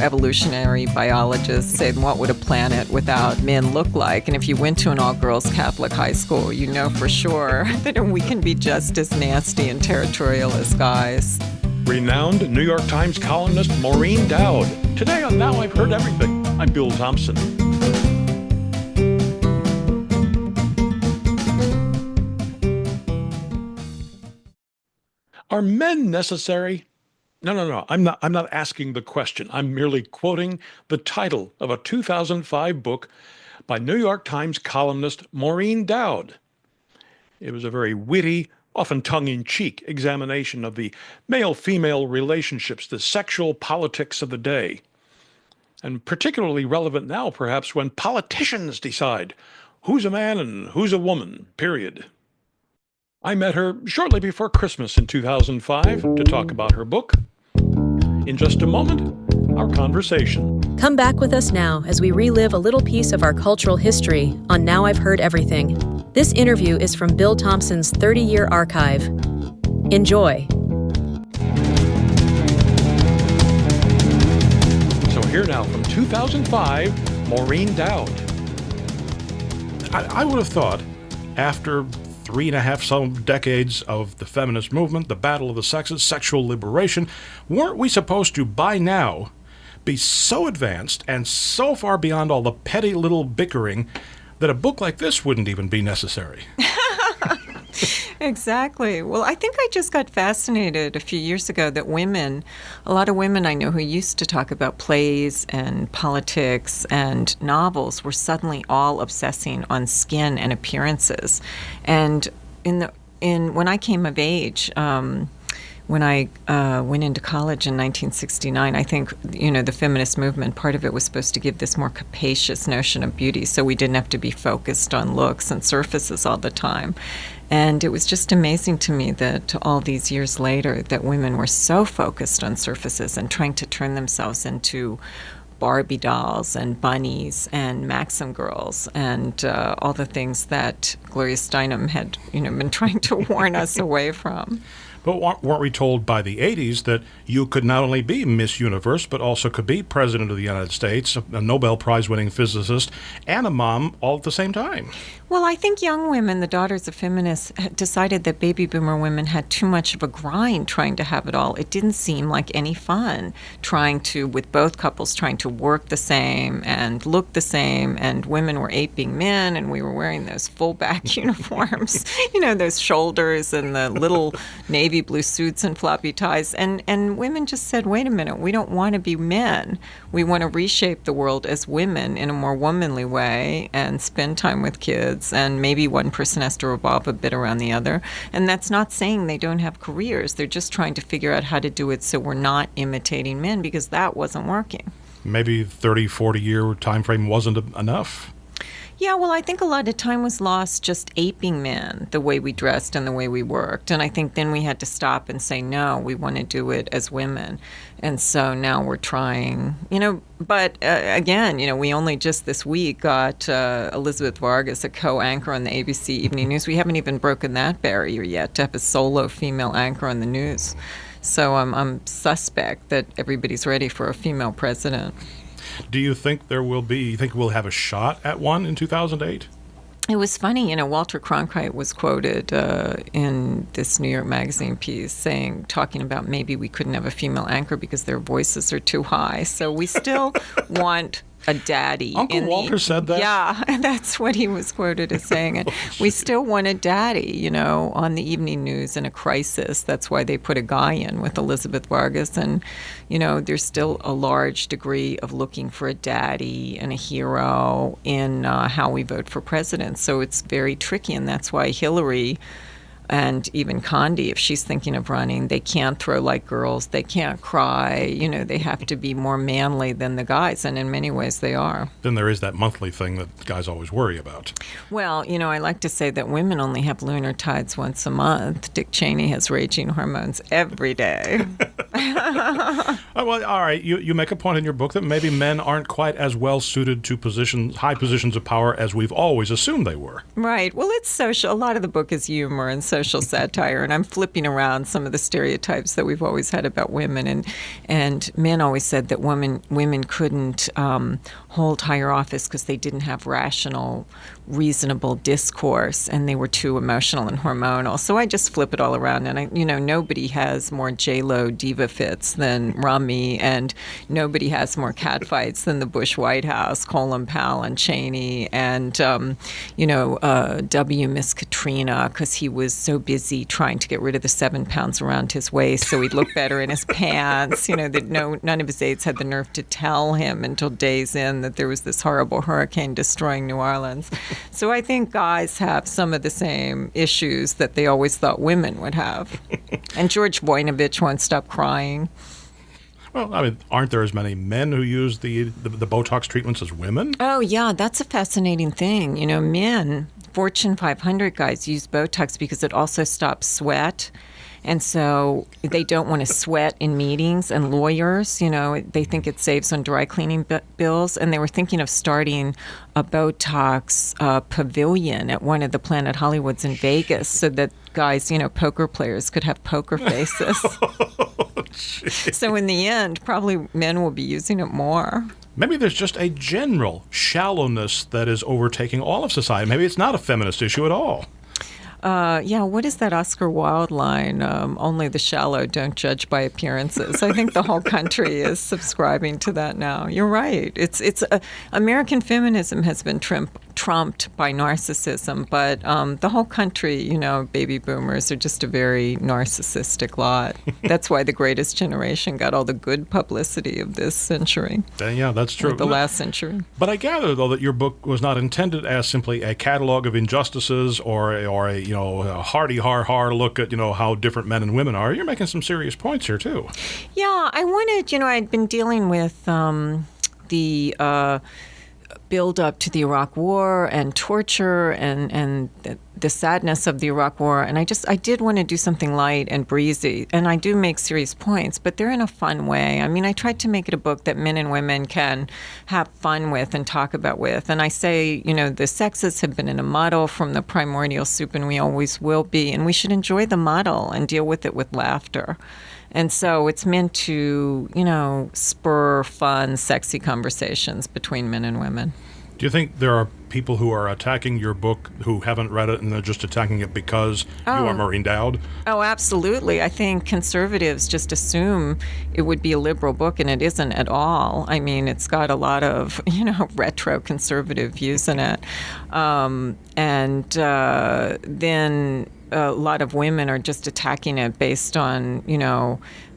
evolutionary biologists say, what would a planet without men look like? And if you went to an all-girls Catholic high school, you know for sure that we can be just as nasty and territorial as guys. Renowned New York Times columnist Maureen Dowd. Today on Now I've Heard Everything, I'm Bill Thompson. Are men necessary? No. I'm not asking the question. I'm merely quoting the title of a 2005 book by New York Times columnist Maureen Dowd. It was a very witty, often tongue-in-cheek examination of the male-female relationships, the sexual politics of the day. And particularly relevant now, perhaps, when politicians decide who's a man and who's a woman, period. I met her shortly before Christmas in 2005 to talk about her book. In just a moment, our conversation. Come back with us now as we relive a little piece of our cultural history on Now I've Heard Everything. This interview is from Bill Thompson's 30-year archive. Enjoy. So here now from 2005, Maureen Dowd. I would have thought after 3.5 some decades of the feminist movement, the battle of the sexes, sexual liberation, weren't we supposed to, by now, be so advanced and so far beyond all the petty little bickering that a book like this wouldn't even be necessary? Exactly. Well, I think I just got fascinated a few years ago that a lot of women I know who used to talk about plays and politics and novels were suddenly all obsessing on skin and appearances. And when I came of age, when I went into college in 1969, I think, the feminist movement, part of it was supposed to give this more capacious notion of beauty so we didn't have to be focused on looks and surfaces all the time. And it was just amazing to me that all these years later that women were so focused on surfaces and trying to turn themselves into Barbie dolls and bunnies and Maxim girls and all the things that Gloria Steinem had been trying to warn us away from. But weren't we told by the 80s that you could not only be Miss Universe, but also could be President of the United States, a Nobel Prize-winning physicist, and a mom all at the same time? Well, I think young women, the daughters of feminists, decided that baby boomer women had too much of a grind trying to have it all. It didn't seem like any fun with both couples trying to work the same and look the same, and women were aping men, and we were wearing those full-back uniforms, those shoulders and the little navy blue suits and floppy ties. And women just said, wait a minute, we don't want to be men. We want to reshape the world as women in a more womanly way and spend time with kids. And maybe one person has to revolve a bit around the other. And that's not saying they don't have careers. They're just trying to figure out how to do it so we're not imitating men, because that wasn't working. Maybe 30, 40-year time frame wasn't enough. Yeah, well, I think a lot of time was lost just aping men, the way we dressed and the way we worked. And I think then we had to stop and say, no, we want to do it as women. And so now we're trying, but again, we only just this week got Elizabeth Vargas, a co-anchor on the ABC Evening News. We haven't even broken that barrier yet to have a solo female anchor on the news. So I'm suspect that everybody's ready for a female president. Do you think we'll have a shot at one in 2008? It was funny, Walter Cronkite was quoted in this New York Magazine piece talking about maybe we couldn't have a female anchor because their voices are too high. So we still want a daddy. Uncle Walter said that? Yeah, that's what he was quoted as saying. And we still want a daddy, on the evening news in a crisis. That's why they put a guy in with Elizabeth Vargas. And, there's still a large degree of looking for a daddy and a hero in how we vote for president. So it's very tricky, and that's why Hillary and even Condi, if she's thinking of running, they can't throw like girls. They can't cry. They have to be more manly than the guys, and in many ways they are. Then there is that monthly thing that guys always worry about. Well, I like to say that women only have lunar tides once a month. Dick Cheney has raging hormones every day. Well, all right. You make a point in your book that maybe men aren't quite as well suited to high positions of power as we've always assumed they were. Right. Well, it's social. A lot of the book is humor and social social satire, and I'm flipping around some of the stereotypes that we've always had about women. And men always said that women couldn't hold higher office because they didn't have rational, reasonable discourse, and they were too emotional and hormonal. So I just flip it all around, and nobody has more J-Lo diva fits than Rummy, and nobody has more catfights than the Bush White House, Colin Powell and Cheney, and W. Miss Katrina, because he was so busy trying to get rid of the 7 pounds around his waist so he'd look better in his pants. That none of his aides had the nerve to tell him until days in that there was this horrible hurricane destroying New Orleans. So I think guys have some of the same issues that they always thought women would have. And George Voinovich won't stop crying. Well, I mean, aren't there as many men who use the Botox treatments as women? Oh, yeah, that's a fascinating thing. Men, Fortune 500 guys, use Botox because it also stops sweat. And so they don't want to sweat in meetings, and lawyers, they think it saves on dry cleaning bills. And they were thinking of starting a Botox pavilion at one of the Planet Hollywoods in Vegas so that guys, poker players could have poker faces. So in the end, probably men will be using it more. Maybe there's just a general shallowness that is overtaking all of society. Maybe it's not a feminist issue at all. What is that Oscar Wilde line? Only the shallow don't judge by appearances. I think the whole country is subscribing to that now. You're right. American feminism has been trumped by narcissism, but the whole country, baby boomers are just a very narcissistic lot. That's why the Greatest Generation got all the good publicity of this century. Yeah, that's true. The last century. But I gather, though, that your book was not intended as simply a catalog of injustices or a hardy har look at how different men and women are. You're making some serious points here too. Yeah, I wanted. I'd been dealing with the build up to the Iraq War and torture and the sadness of the Iraq War, and I did want to do something light and breezy, and I do make serious points, but they're in a fun way. I mean, I tried to make it a book that men and women can have fun with and talk about with, and I say, the sexes have been in a muddle from the primordial soup, and we always will be, and we should enjoy the muddle and deal with it with laughter. And so it's meant to, spur fun, sexy conversations between men and women. Do you think there are people who are attacking your book who haven't read it and they're just attacking it because you are Maureen Dowd? Oh, absolutely. I think conservatives just assume it would be a liberal book, and it isn't at all. I mean, it's got a lot of, retro conservative views in it. Then a lot of women are just attacking it based on,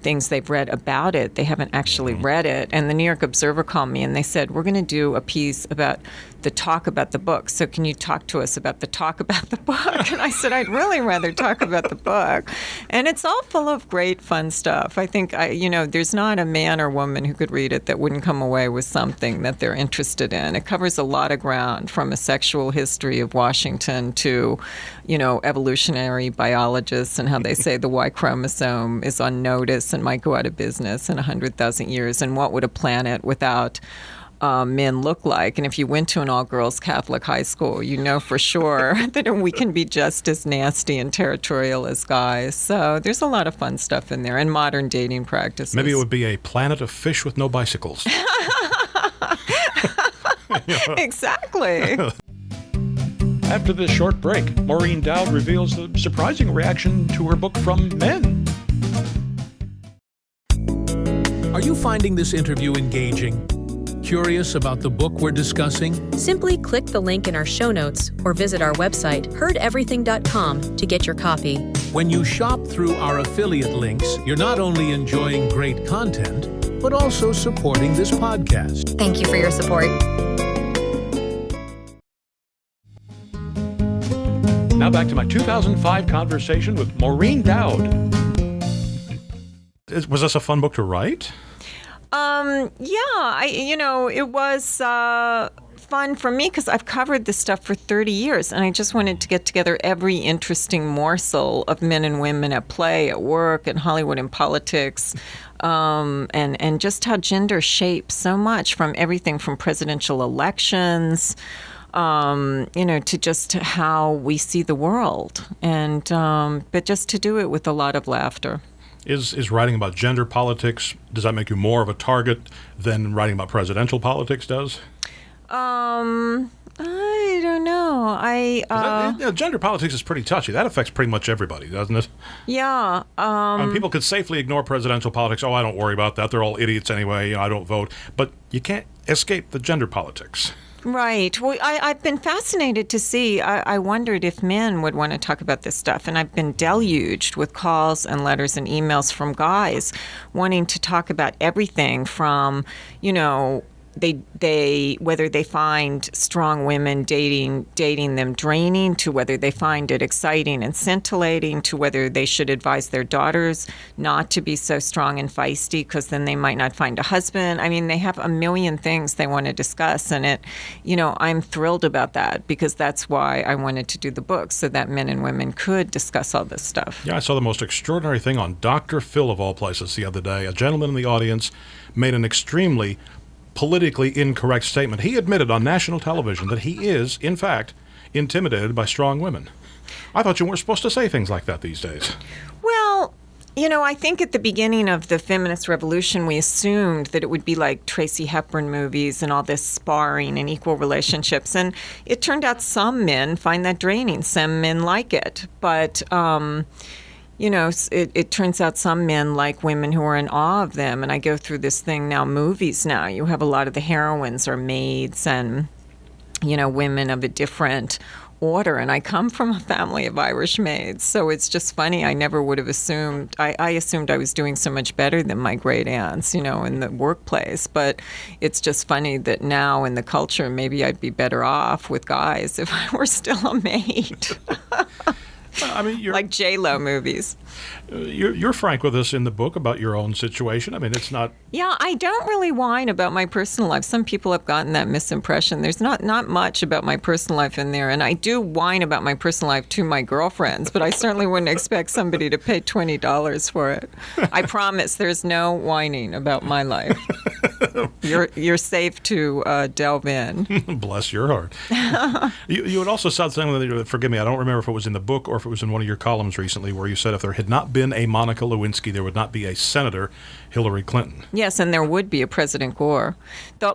things they've read about it. They haven't actually read it. And the New York Observer called me and they said, we're going to do a piece about the talk about the book. So can you talk to us about the talk about the book? And I said, I'd really rather talk about the book. And it's all full of great fun stuff. I think, there's not a man or woman who could read it that wouldn't come away with something that they're interested in. It covers a lot of ground, from a sexual history of Washington to, evolutionary biologists and how they say the Y chromosome is on notice and might go out of business in 100,000 years, and what would a planet without men look like. And if you went to an all-girls Catholic high school, for sure that we can be just as nasty and territorial as guys. So there's a lot of fun stuff in there, and modern dating practices. Maybe it would be a planet of fish with no bicycles. Exactly. After this short break, Maureen Dowd reveals the surprising reaction to her book from men. Are you finding this interview engaging? Curious about the book we're discussing? Simply click the link in our show notes or visit our website, heardeverything.com, to get your copy. When you shop through our affiliate links, you're not only enjoying great content, but also supporting this podcast. Thank you for your support. Now back to my 2005 conversation with Maureen Dowd. Was this a fun book to write? It was fun for me because I've covered this stuff for 30 years, and I just wanted to get together every interesting morsel of men and women at play, at work, in Hollywood, and politics, and just how gender shapes so much, from everything from presidential elections to just how we see the world, and but just to do it with a lot of laughter. Is writing about gender politics, does that make you more of a target than writing about presidential politics does? I don't know. Gender politics is pretty touchy. That affects pretty much everybody, doesn't it? Yeah. People could safely ignore presidential politics. Oh, I don't worry about that. They're all idiots anyway. I don't vote. But you can't escape the gender politics. Right. Well, I've been fascinated to see. I wondered if men would want to talk about this stuff. And I've been deluged with calls and letters and emails from guys wanting to talk about everything from, they whether they find strong women dating them draining, to whether they find it exciting and scintillating, to whether they should advise their daughters not to be so strong and feisty because then they might not find a husband. I mean, they have a million things they want to discuss, and I'm thrilled about that, because that's why I wanted to do the book, so that men and women could discuss all this stuff. Yeah, I saw the most extraordinary thing on Dr. Phil of all places the other day. A gentleman in the audience made an extremely politically incorrect statement. He admitted on national television that he is, in fact, intimidated by strong women. I thought you weren't supposed to say things like that these days. Well, I think at the beginning of the feminist revolution, we assumed that it would be like Tracy Hepburn movies and all this sparring and equal relationships. And it turned out some men find that draining. Some men like it. But it turns out some men like women who are in awe of them. And I go through this thing now, movies now. You have a lot of the heroines are maids and, women of a different order. And I come from a family of Irish maids. So it's just funny. I never would have assumed, I assumed I was doing so much better than my great aunts, in the workplace. But it's just funny that now in the culture, maybe I'd be better off with guys if I were still a maid. I mean, like J-Lo movies. You're frank with us in the book about your own situation. I mean, it's not... Yeah, I don't really whine about my personal life. Some people have gotten that misimpression. There's not much about my personal life in there. And I do whine about my personal life to my girlfriends, but I certainly wouldn't expect somebody to pay $20 for it. I promise there's no whining about my life. You're safe to delve in. Bless your heart. You had also said something, forgive me, I don't remember if it was in the book or if it was in one of your columns recently, where you said if there had not been a Monica Lewinsky, there would not be a Senator Hillary Clinton. Yes, and there would be a President Gore.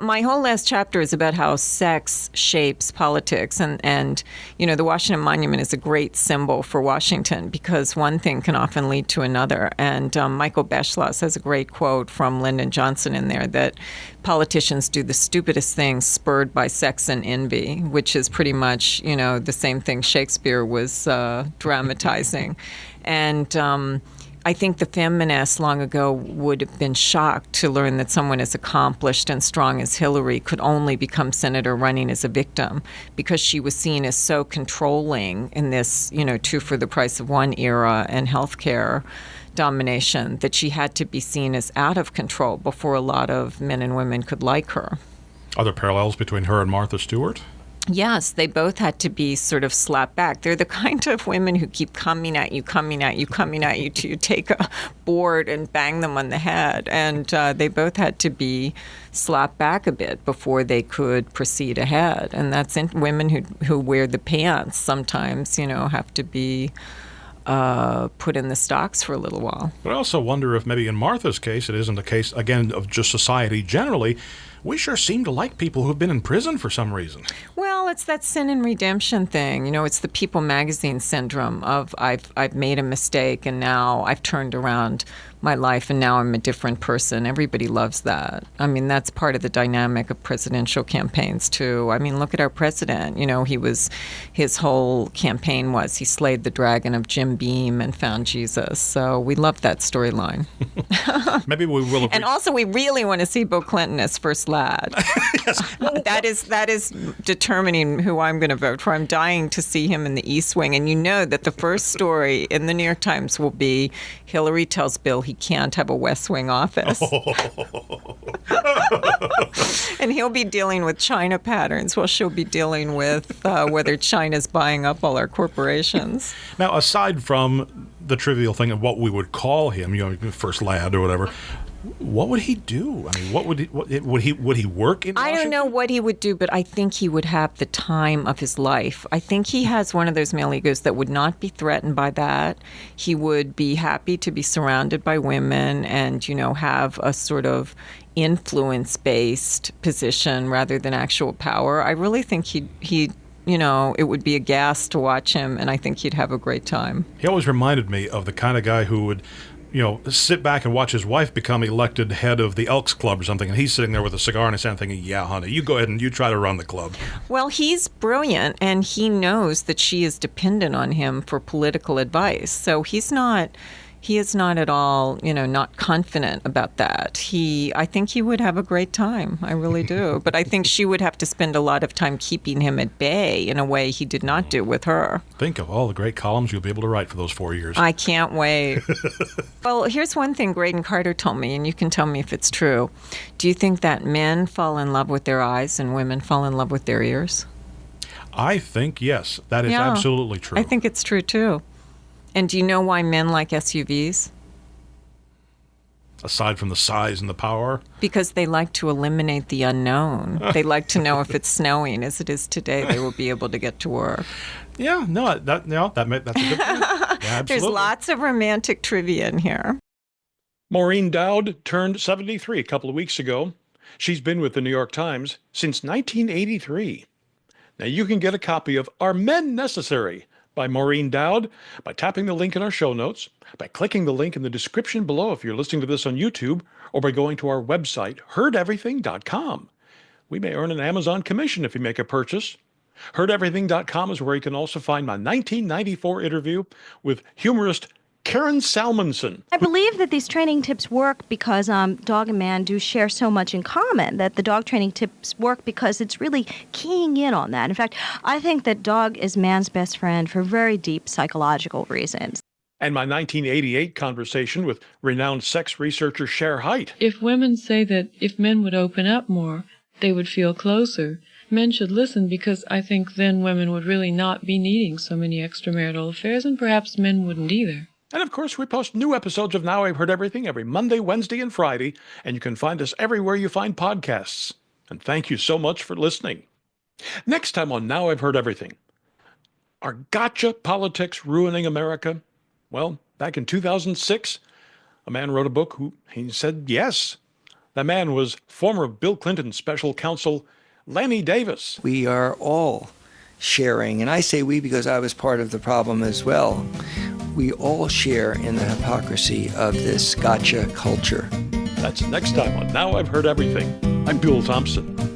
My whole last chapter is about how sex shapes politics, and the Washington Monument is a great symbol for Washington because one thing can often lead to another. And Michael Beschloss has a great quote from Lyndon Johnson in there that politicians do the stupidest things spurred by sex and envy, which is pretty much, the same thing Shakespeare was dramatizing. And I think the feminists long ago would have been shocked to learn that someone as accomplished and strong as Hillary could only become senator running as a victim, because she was seen as so controlling in this, two for the price of one era and healthcare domination, that she had to be seen as out of control before a lot of men and women could like her. Are there parallels between her and Martha Stewart? Yes, they both had to be sort of slapped back. They're the kind of women who keep coming at you till you take a board and bang them on the head. And they both had to be slapped back a bit before they could proceed ahead. And that's women who wear the pants sometimes, have to be put in the stocks for a little while. But I also wonder if maybe in Martha's case, it isn't the case, again, of just society generally. We sure seem to like people who've been in prison for some reason. Well, it's that sin and redemption thing. It's the People magazine syndrome of I've made a mistake and now I've turned around my life and now I'm a different person. Everybody loves that. I mean, that's part of the dynamic of presidential campaigns too. I mean, look at our president. His whole campaign was he slayed the dragon of Jim Beam and found Jesus. So we love that storyline. Maybe we will. And also, we really want to see Bill Clinton as first lad. Yes. That is determining who I'm going to vote for. I'm dying to see him in the East Wing. And that the first story in the New York Times will be Hillary tells Bill he can't have a West Wing office. And he'll be dealing with China patterns while she'll be dealing with whether China's buying up all our corporations. Now, aside from the trivial thing of what we would call him, first lad or whatever, What would he do? I mean, would he work in I don't know Washington? what he would do, but I think he would have the time of his life. I think he has one of those male egos that would not be threatened by that. He would be happy to be surrounded by women and, have a sort of influence-based position rather than actual power. I really think he it would be a gas to watch him, and I think he'd have a great time. He always reminded me of the kind of guy who would, sit back and watch his wife become elected head of the Elks Club or something, and he's sitting there with a cigar in his hand thinking, yeah, honey, you go ahead and you try to run the club. Well, he's brilliant, and he knows that she is dependent on him for political advice. So he is not at all, not confident about that. I think he would have a great time. I really do. But I think she would have to spend a lot of time keeping him at bay in a way he did not do with her. Think of all the great columns you'll be able to write for those 4 years. I can't wait. Well, here's one thing Graydon Carter told me, and you can tell me if it's true. Do you think that men fall in love with their eyes and women fall in love with their ears? I think, yes, that is absolutely true. I think it's true, too. And do you know why men like SUVs? Aside from the size and the power? Because they like to eliminate the unknown. They like to know if it's snowing, as it is today, they will be able to get to work. Yeah, that's a good point. Yeah, absolutely. There's lots of romantic trivia in here. Maureen Dowd turned 73 a couple of weeks ago. She's been with the New York Times since 1983. Now you can get a copy of Are Men Necessary? By Maureen Dowd by tapping the link in our show notes, by clicking the link in the description below if you're listening to this on YouTube, or by going to our website, heardeverything.com. We may earn an Amazon commission if you make a purchase. Heardeverything.com is where you can also find my 1994 interview with humorist Karen Salmonson. I believe that these training tips work because dog and man do share so much in common, that the dog training tips work because it's really keying in on that. In fact, I think that dog is man's best friend for very deep psychological reasons. And my 1988 conversation with renowned sex researcher Cher Haidt. If women say that if men would open up more, they would feel closer, men should listen, because I think then women would really not be needing so many extramarital affairs, and perhaps men wouldn't either. And of course, we post new episodes of Now I've Heard Everything every Monday, Wednesday, and Friday, and you can find us everywhere you find podcasts. And thank you so much for listening. Next time on Now I've Heard Everything, are gotcha politics ruining America? Well, back in 2006, a man wrote a book he said yes. That man was former Bill Clinton special counsel Lanny Davis. We are all sharing, and I say we because I was part of the problem as well. We all share in the hypocrisy of this gotcha culture. That's next time on Now I've Heard Everything. I'm Bill Thompson.